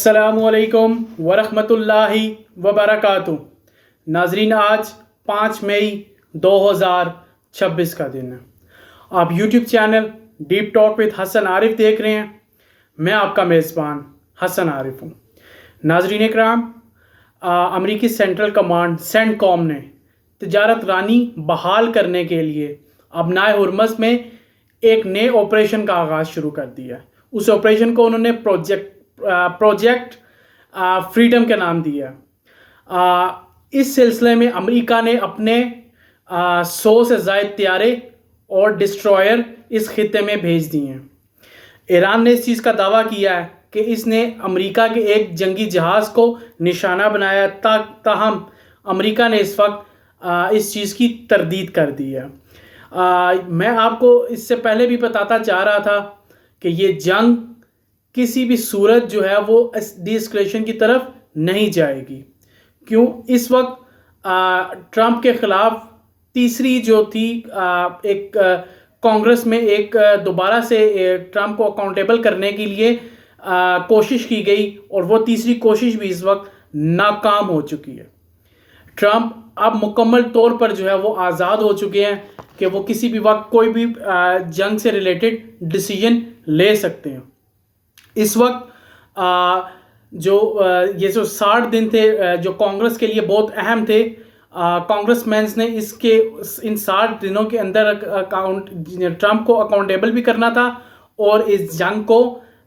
अस्सलामुअलैकुम वरहमतुल्लाहि वबरकातुहू। नाजरीन, आज 5 मई 2026 का दिन है। आप YouTube channel deep talk with Hasan Arif देख रहे हैं। मैं आपका मेज़बान हसन आरिफ हूँ। नाजरीन इकराम, अमरीकी सेंट्रल कमांड सेंटकॉम ने तिजारत रानी बहाल करने के लिए अबनाए हुर्मस में एक नए ऑपरेशन का आगाज़ शुरू कर दिया है। उस ऑपरेशन को उन्होंने प्रोजेक्ट फ्रीडम का नाम दिया। इस सिलसिले में अमेरिका ने अपने 100 से ज़ायद तैयारे और डिस्ट्रॉयर इस खित्ते में भेज दिए हैं। ईरान ने इस चीज़ का दावा किया है कि इसने अमेरिका के एक जंगी जहाज़ को निशाना बनाया, ताहम अमेरिका ने इस वक्त इस चीज़ की तरदीद कर दी है। मैं आपको इससे पहले भी बताता जा रहा था कि ये जंग किसी भी सूरत जो है वो डीएस्केलेशन की तरफ नहीं जाएगी। क्यों? इस वक्त ट्रंप के ख़िलाफ़ तीसरी जो थी एक कांग्रेस में एक दोबारा से ट्रंप को अकाउंटेबल करने के लिए कोशिश की गई और वो तीसरी कोशिश भी इस वक्त नाकाम हो चुकी है। ट्रंप अब मुकम्मल तौर पर जो है वो आज़ाद हो चुके हैं कि वो किसी भी वक्त कोई भी जंग से रिलेटेड डिसीजन ले सकते हैं। इस वक्त ये जो 60 दिन थे जो कांग्रेस के लिए बहुत अहम थे, कांग्रेसमैन्स ने इन 60 दिनों के अंदर ट्रंप को अकाउंटेबल भी करना था और इस जंग को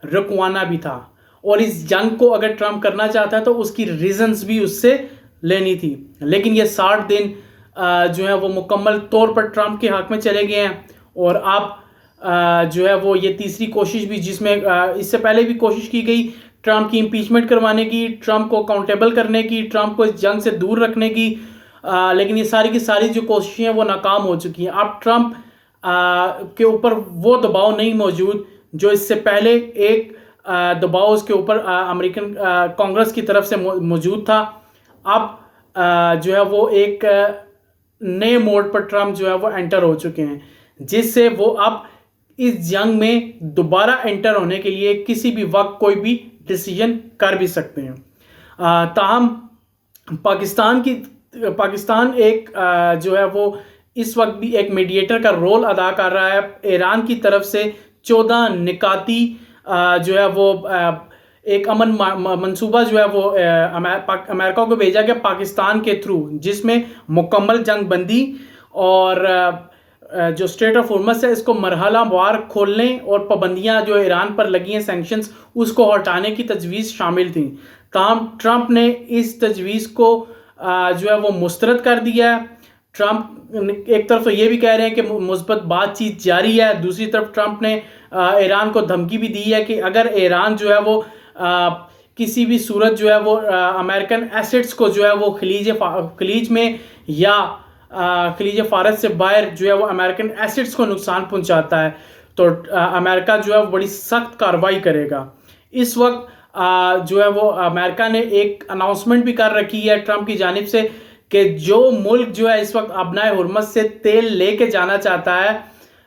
रुकवाना भी था। और इस जंग को अगर ट्रंप करना चाहता है तो उसकी रीजंस भी उससे लेनी थी। लेकिन ये 60 दिन जो है वो मुकम्मल तौर पर ट्रंप के हक में चले गए हैं। और अब जो है वो ये तीसरी कोशिश भी, जिसमें इससे पहले भी कोशिश की गई ट्रंप की इम्पीचमेंट करवाने की, ट्रंप को अकाउंटेबल करने की, ट्रंप को इस जंग से दूर रखने की, लेकिन ये सारी की सारी जो कोशिशें हैं वो नाकाम हो चुकी हैं। अब ट्रंप के ऊपर वो दबाव नहीं मौजूद जो इससे पहले एक दबाव उसके ऊपर अमेरिकन कांग्रेस की तरफ से मौजूद था। अब जो है वो एक नए मोड पर ट्रंप जो है वो एंटर हो चुके हैं, जिससे वो अब इस जंग में दोबारा एंटर होने के लिए किसी भी वक्त कोई भी डिसीजन कर भी सकते हैं। ताहम पाकिस्तान एक जो है वो इस वक्त भी एक मीडिएटर का रोल अदा कर रहा है। ईरान की तरफ से 14 निकाती जो है वो एक अमन मंसूबा जो है वो अमेरिका को भेजा गया पाकिस्तान के थ्रू, जिसमें मुकम्मल जंग बंदी और जो स्टेट ऑफ हुर्मस है इसको मरहलावार खोलने और पाबंदियां जो ईरान पर लगी हैं, सैंक्शंस, उसको हटाने की तजवीज़ शामिल थी। ताहम ट्रंप ने इस तजवीज़ को जो है वो मुस्तरद कर दिया है। ट्रंप एक तरफ तो ये भी कह रहे हैं कि मुस्बत बातचीत जारी है, दूसरी तरफ ट्रंप ने ईरान को धमकी भी दी है कि अगर ईरान जो है वो किसी भी सूरत जो है वो अमेरिकन एसेट्स को जो है वो खलीज में या खलीज फारस से बाहर जो है वो अमेरिकन एसेट्स को नुकसान पहुंचाता है तो अमेरिका जो है वो बड़ी सख्त कार्रवाई करेगा। इस वक्त जो है वो अमेरिका ने एक अनाउंसमेंट भी कर रखी है ट्रंप की जानिब से कि जो मुल्क जो है इस वक्त अबनाए हुर्मस से तेल लेके जाना चाहता है,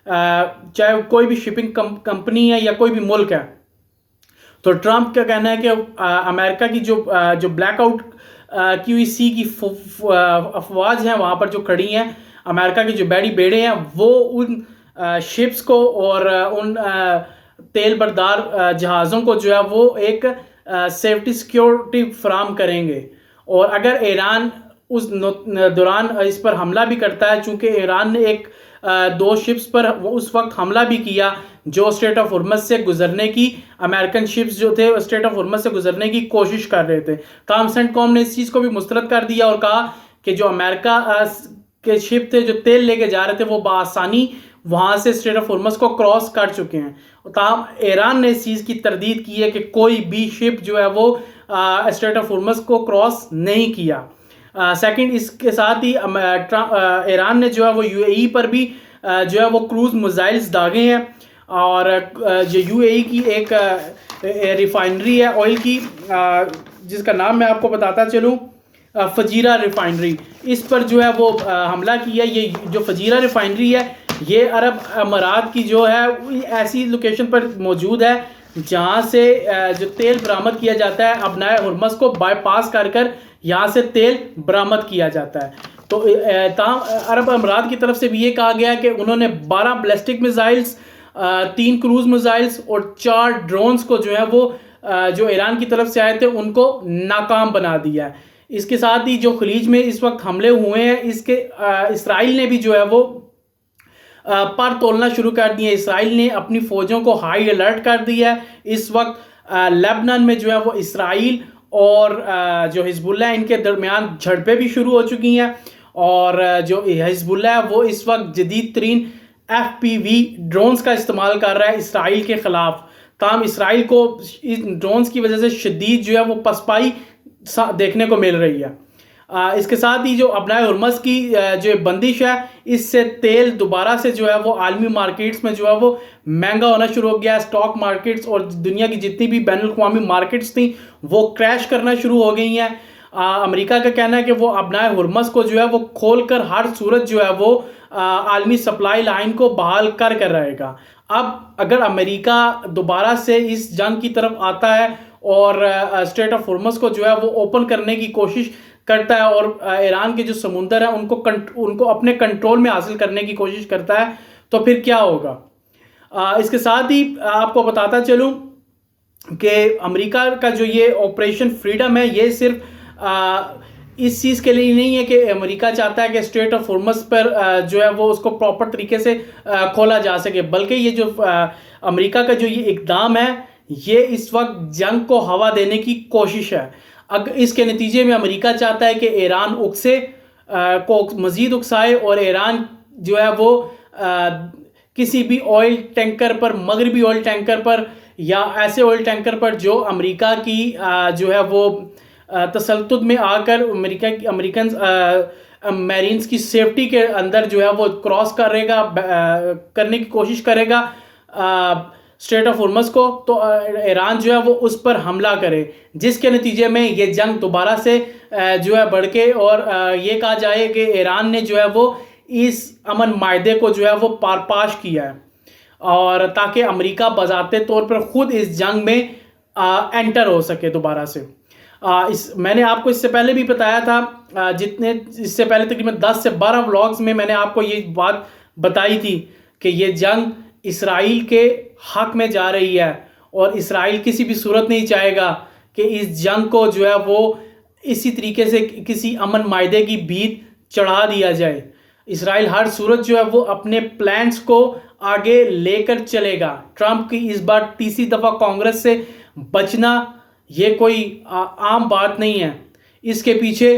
चाहे कोई भी शिपिंग कंपनी है या कोई भी मुल्क है, तो ट्रंप का कहना है कि अमेरिका की जो ब्लैकआउट की हुई सी की अफवाज हैं वहाँ पर जो खड़ी हैं, अमेरिका की जो बैडी बेड़े हैं, वो उन शिप्स को और उन तेल बरदार जहाज़ों को जो है वो एक सेफ्टी सिक्योरिटी फराम करेंगे। और अगर ईरान उस दौरान इस पर हमला भी करता है, चूँकि ईरान ने एक 2 शिप्स पर वो उस वक्त हमला भी किया जो स्टेट ऑफ हुर्मस से गुजरने की, अमेरिकन शिप्स जो थे स्टेट ऑफ हुर्मस से गुजरने की कोशिश कर रहे थे। ताहम सेंटकॉम ने इस चीज़ को भी मुस्तरद कर दिया और कहा कि जो अमेरिका के शिप थे जो तेल लेके जा रहे थे वो बआसानी वहाँ से स्टेट ऑफ हुर्मस को क्रॉस कर चुके हैं। ताहम ईरान ने इस चीज़ की तरदीद की है कि कोई भी शिप जो है वो स्टेट ऑफ हुर्मस को क्रॉस नहीं किया। सेकंड, इसके साथ ही ईरान ने जो है वो यूएई पर भी जो है वो क्रूज मिसाइल्स दागे हैं। और जो यूएई की एक रिफाइनरी है ऑयल की, जिसका नाम मैं आपको बताता चलूँ, फजीरा रिफाइनरी, इस पर जो है वो हमला किया। ये जो फजीरा रिफाइनरी है ये अरब अमारात की जो है ऐसी लोकेशन पर मौजूद है जहाँ से जो तेल बरामद किया जाता है अपनाए हुर्मस को बाईपास कर कर यहाँ से तेल बरामद किया जाता है। तो ताम अरब अमीरात की तरफ से भी ये कहा गया कि उन्होंने 12 बैलिस्टिक मिसाइल्स, 3 क्रूज मिसाइल्स और 4 ड्रोन्स को जो है वो जो ईरान की तरफ से आए थे उनको नाकाम बना दिया है। इसके साथ ही जो खलीज में इस वक्त हमले हुए हैं, इसके इसराइल ने भी जो है वो पर तोलना शुरू कर दिए। इसराइल ने अपनी फौजों को हाई अलर्ट कर दिया है। इस वक्त लेबनान में जो है वो इसराइल और जो हिजबुल्लाह इनके दरमियान झड़पें भी शुरू हो चुकी हैं और जो हिजबुल्लाह है वो इस वक्त जदीद तरीन FPV ड्रोन्स का इस्तेमाल कर रहा है इसराइल के ख़िलाफ़। ताहम इसराइल को इस ड्रोन्स की वजह से शदीद जो है वो पसपाई देखने को मिल रही है। इसके साथ ही जो अपनाए हुर्मस की जो बंदिश है, इससे तेल दोबारा से जो है वो आलमी मार्केट्स में जो है वो महंगा होना शुरू हो गया है। स्टॉक मार्केट्स और दुनिया की जितनी भी बैनुल अक़वामी मार्केट्स थी वो क्रैश करना शुरू हो गई हैं। अमेरिका का कहना है कि वो अपनाए हुर्मस को जो है वो खोल कर हर सूरत जो है वो आलमी सप्लाई लाइन को बहाल कर रहेगा। अब अगर अमेरिका दोबारा से इस जंग की तरफ आता है और स्ट्रेट ऑफ हुर्मस को जो है वो ओपन करने की कोशिश करता है और ईरान के जो समुंदर है उनको अपने कंट्रोल में हासिल करने की कोशिश करता है, तो फिर क्या होगा। इसके साथ ही आपको बताता चलूं कि अमेरिका का जो ये ऑपरेशन फ्रीडम है ये सिर्फ इस चीज़ के लिए नहीं है कि अमेरिका चाहता है कि स्ट्रेट ऑफ हुर्मस पर जो है वो उसको प्रॉपर तरीके से खोला जा सके, बल्कि ये जो अमेरिका का जो ये इकदाम है ये इस वक्त जंग को हवा देने की कोशिश है। अगर इसके नतीजे में अमेरिका चाहता है कि ईरान उकसे को मज़ीद उकसाए और ईरान जो है वो किसी भी ऑयल टैंकर पर, मगरबी ऑयल टैंकर पर या ऐसे ऑयल टैंकर पर जो अमेरिका की जो है वो तसल्तुत में आकर अमेरिकन मैरीन्स की सेफ्टी के अंदर जो है वो क्रॉस करने की कोशिश करेगा स्ट्रेट ऑफ हुर्मस को, तो ईरान जो है वो उस पर हमला करे, जिसके नतीजे में ये जंग दोबारा से जो है बढ़ के और ये कहा जाए कि ईरान ने जो है वो इस अमन मायदे को जो है वो पारपाश किया है और ताकि अमेरिका बजाते तौर पर ख़ुद इस जंग में एंटर हो सके दोबारा से। मैंने आपको इससे पहले भी बताया था, इससे पहले तकरीबन 10 से 12 व्लॉग्स में मैंने आपको ये बात बताई थी कि ये जंग इसराइल के हक में जा रही है और इसराइल किसी भी सूरत नहीं चाहेगा कि इस जंग को जो है वो इसी तरीके से किसी अमन मायदे की भीत चढ़ा दिया जाए। इसराइल हर सूरत जो है वो अपने प्लान्स को आगे लेकर चलेगा। ट्रंप की इस बार तीसरी दफ़ा कांग्रेस से बचना ये कोई आम बात नहीं है। इसके पीछे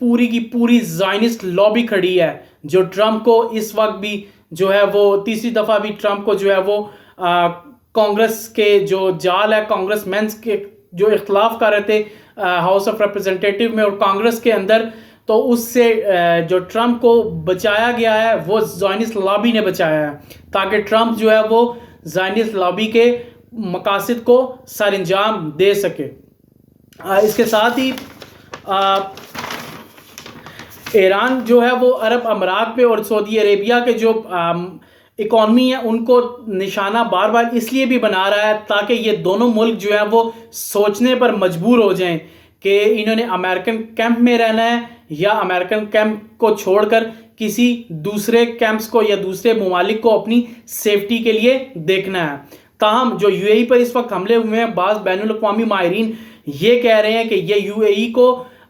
पूरी की पूरी ज़ायनिस्ट लॉबी खड़ी है जो ट्रंप को इस वक्त भी जो है वो तीसरी दफ़ा भी ट्रंप को जो है वो कांग्रेस के जो जाल है, कांग्रेसमैन्स के जो इख्तलाफ कर रहे थे हाउस ऑफ रिप्रेजेंटेटिव में और कांग्रेस के अंदर, तो उससे जो ट्रंप को बचाया गया है वो ज़ायनिस्ट लॉबी ने बचाया है ताकि ट्रंप जो है वो ज़ायनिस्ट लॉबी के मकासद को सरअंजाम दे सके। इसके साथ ही ईरान जो है वो अरब अमीरात पे और सऊदी अरेबिया के जो इकॉनमी है उनको निशाना बार बार इसलिए भी बना रहा है ताकि ये दोनों मुल्क जो है वो सोचने पर मजबूर हो जाएं कि इन्होंने अमेरिकन कैंप में रहना है या अमेरिकन कैंप को छोड़कर किसी दूसरे कैंप्स को या दूसरे ममालिक को अपनी सेफ्टी के लिए देखना है। ताहम जो UAE पर इस वक्त हमले हुए हैं, बाज़ बैनुल अक़वामी माहिरीन ये कह रहे हैं कि ये UAE को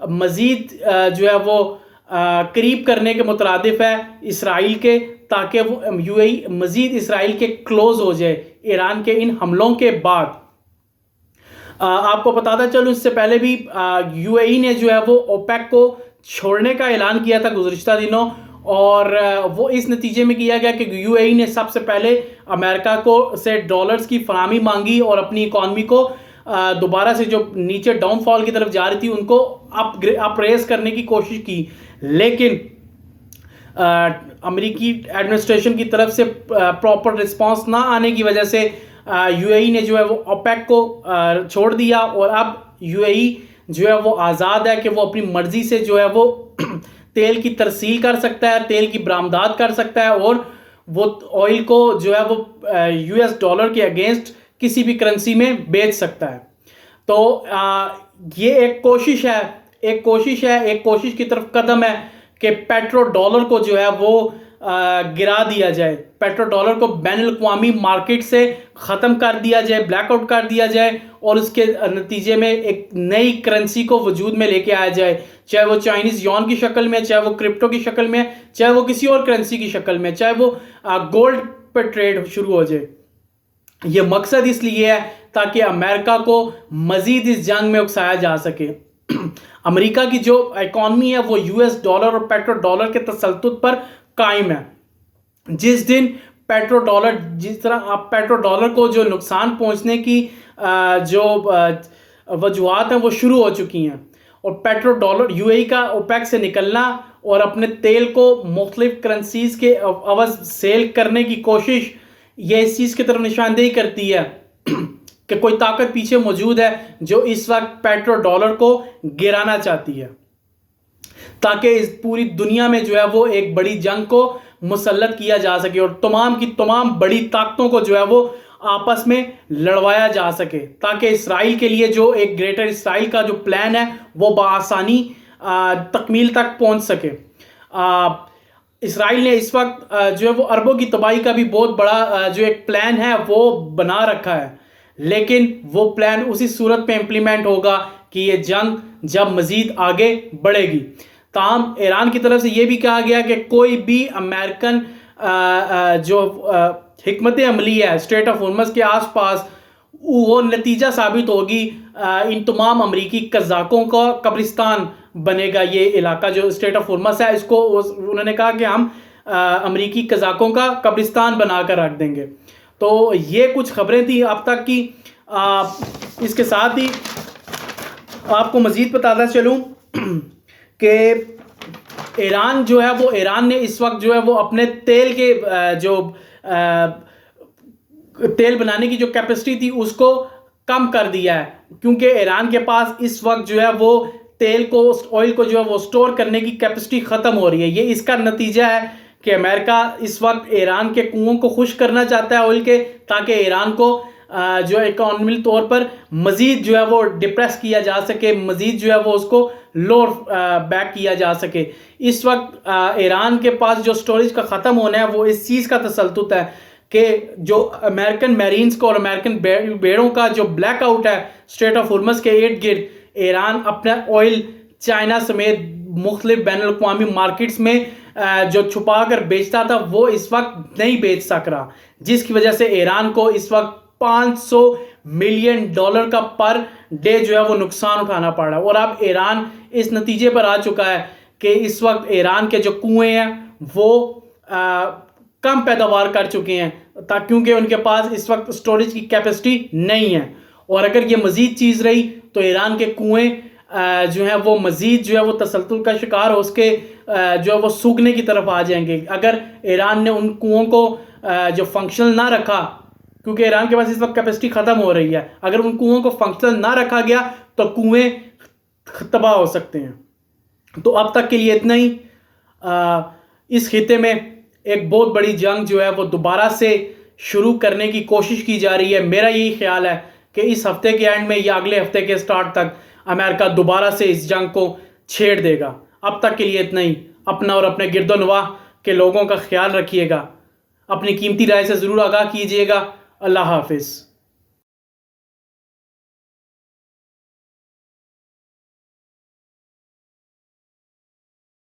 मज़ीद जो है वो करीब करने के मुतरादिफ है इसराइल के, ताकि वो UAE मज़ीद इसराइल के क्लोज हो जाए ईरान के इन हमलों के बाद। आपको बताता चलूँ इससे पहले भी UAE ने जो है वो OPEC को छोड़ने का ऐलान किया था गुज़िश्ता दिनों, और वो इस नतीजे में किया गया कि UAE ने सबसे पहले अमेरिका को से डॉलर्स की फराहमी मांगी और अपनी इकॉनमी को दोबारा से जो नीचे डाउनफॉल की तरफ जा रही थी उनको अप्रेस करने की कोशिश की, लेकिन अमेरिकी एडमिनिस्ट्रेशन की तरफ से प्रॉपर रिस्पांस ना आने की वजह से UAE ने जो है वो OPEC को छोड़ दिया और अब UAE जो है वो आज़ाद है कि वो अपनी मर्ज़ी से जो है वो तेल की तरसील कर सकता है, तेल की बरामदात कर सकता है और वो ऑयल को जो है वो US डॉलर के अगेंस्ट किसी भी करेंसी में बेच सकता है। तो ये एक कोशिश की तरफ कदम है कि पेट्रो डॉलर को जो है वो गिरा दिया जाए, पेट्रो डॉलर को बैनुल-अक़वामी मार्केट से ख़त्म कर दिया जाए, ब्लैकआउट कर दिया जाए और उसके नतीजे में एक नई करेंसी को वजूद में लेके आया जाए, चाहे वो चाइनीज़ यॉन की शक्ल में, चाहे वो क्रिप्टो की शक्ल में, चाहे वो किसी और करेंसी की शक्ल में, चाहे वो गोल्ड पर ट्रेड शुरू हो जाए। ये मकसद इसलिए है ताकि अमेरिका को मज़ीद इस जंग में उकसाया जा सके। अमेरिका की जो इकॉनमी है वो यूएस डॉलर और पेट्रो डॉलर के तसल्लुत पर कायम है। जिस दिन पेट्रो डॉलर, जिस तरह आप पेट्रो डॉलर को जो नुकसान पहुंचने की जो वजूहात हैं वो शुरू हो चुकी हैं और पेट्रो डॉलर यूएई का ओपेक से निकलना और अपने तेल को मुख्तलिफ करेंसीज के अवज़ सेल करने की कोशिश, ये इस चीज़ की तरफ निशानदेही करती है कि कोई ताकत पीछे मौजूद है जो इस वक्त पेट्रो डॉलर को गिराना चाहती है ताकि इस पूरी दुनिया में जो है वो एक बड़ी जंग को मुसल्लत किया जा सके और तमाम की तमाम बड़ी ताकतों को जो है वो आपस में लड़वाया जा सके, ताकि इसराइल के लिए जो एक ग्रेटर इसराइल का जो प्लान है वो बआसानी तकमील तक पहुंच सके। इसराइल ने इस वक्त जो है वो अरबों की तबाही का भी बहुत बड़ा जो एक प्लान है वो बना रखा है, लेकिन वो प्लान उसी सूरत पे इम्प्लीमेंट होगा कि ये जंग जब मज़ीद आगे बढ़ेगी। ताहम ईरान की तरफ से ये भी कहा गया कि कोई भी अमेरिकन जो हिकमत अमली है स्ट्रेट ऑफ होर्मुज़ के आसपास, वो नतीजा साबित होगी इन तमाम अमरीकी कज़ाकों का कब्रिस्तान बनेगा। ये इलाका जो स्ट्रेट ऑफ होर्मुज़ है इसको उन्होंने कहा कि हम अमरीकी कज़ाकों का कब्रिस्तान बना कर रख देंगे। तो ये कुछ खबरें थी अब तक की। इसके साथ ही आपको मज़ीद बताता चलूँ कि ईरान जो है वो, ईरान ने इस वक्त जो है वो अपने तेल के जो तेल बनाने की जो कैपेसिटी थी उसको कम कर दिया है, क्योंकि ईरान के पास इस वक्त जो है वो तेल को, ऑयल को जो है वो स्टोर करने की कैपेसिटी ख़त्म हो रही है। ये इसका नतीजा है कि अमेरिका इस वक्त ईरान के कुओं को खुश करना चाहता है ऑयल के, ताकि ईरान को जो इकॉनमी तौर पर मज़ीद जो है वो डिप्रेस किया जा सके, मज़ीद जो है वो उसको लोअर बैक किया जा सके। इस वक्त ईरान के पास जो स्टोरेज का ख़त्म होना है वो इस चीज़ का तसल्लुत है कि जो अमेरिकन मैरीन्स को और अमेरिकन बेड़ों का जो ब्लैकआउट है स्ट्रेट ऑफ होर्मुज़ के इर्द गिर्द, ईरान अपना ऑयल चाइना समेत मुख्तलिफ बैनुल-अक़वामी मार्केट्स में जो छुपा कर बेचता था वो इस वक्त नहीं बेच सक रहा, जिसकी वजह से ईरान को इस वक्त $500 मिलियन का पर डे जो है वो नुकसान उठाना पड़ रहा है। और अब ईरान इस नतीजे पर आ चुका है कि इस वक्त ईरान के जो कुएं हैं वो कम पैदावार कर चुके हैं, क्योंकि उनके पास इस वक्त स्टोरेज की कैपेसिटी नहीं है। और अगर ये मज़ीद चीज़ रही तो ईरान के कुएं जो है वो मज़ीद जो है वो तसल्तुल का शिकार हो उसके जो है वो सूखने की तरफ आ जाएंगे। अगर ईरान ने उन कुओं को जो फंक्शनल ना रखा, क्योंकि ईरान के पास इस वक्त कैपेसिटी ख़त्म हो रही है, अगर उन कुओं को फंक्शनल ना रखा गया तो कुएं तबाह हो सकते हैं। तो अब तक के लिए इतना ही। इस खिते में एक बहुत बड़ी जंग जो है वो दोबारा से शुरू करने की कोशिश की जा रही है। मेरा यही ख्याल है कि इस हफ्ते के एंड में या अगले हफ्ते के स्टार्ट तक अमेरिका दोबारा से इस जंग को छेड़ देगा। अब तक के लिए इतना ही। अपना और अपने गिरदोनवाह के लोगों का ख्याल रखिएगा। अपनी कीमती राय से ज़रूर आगाह कीजिएगा। अल्लाह हाफिज़।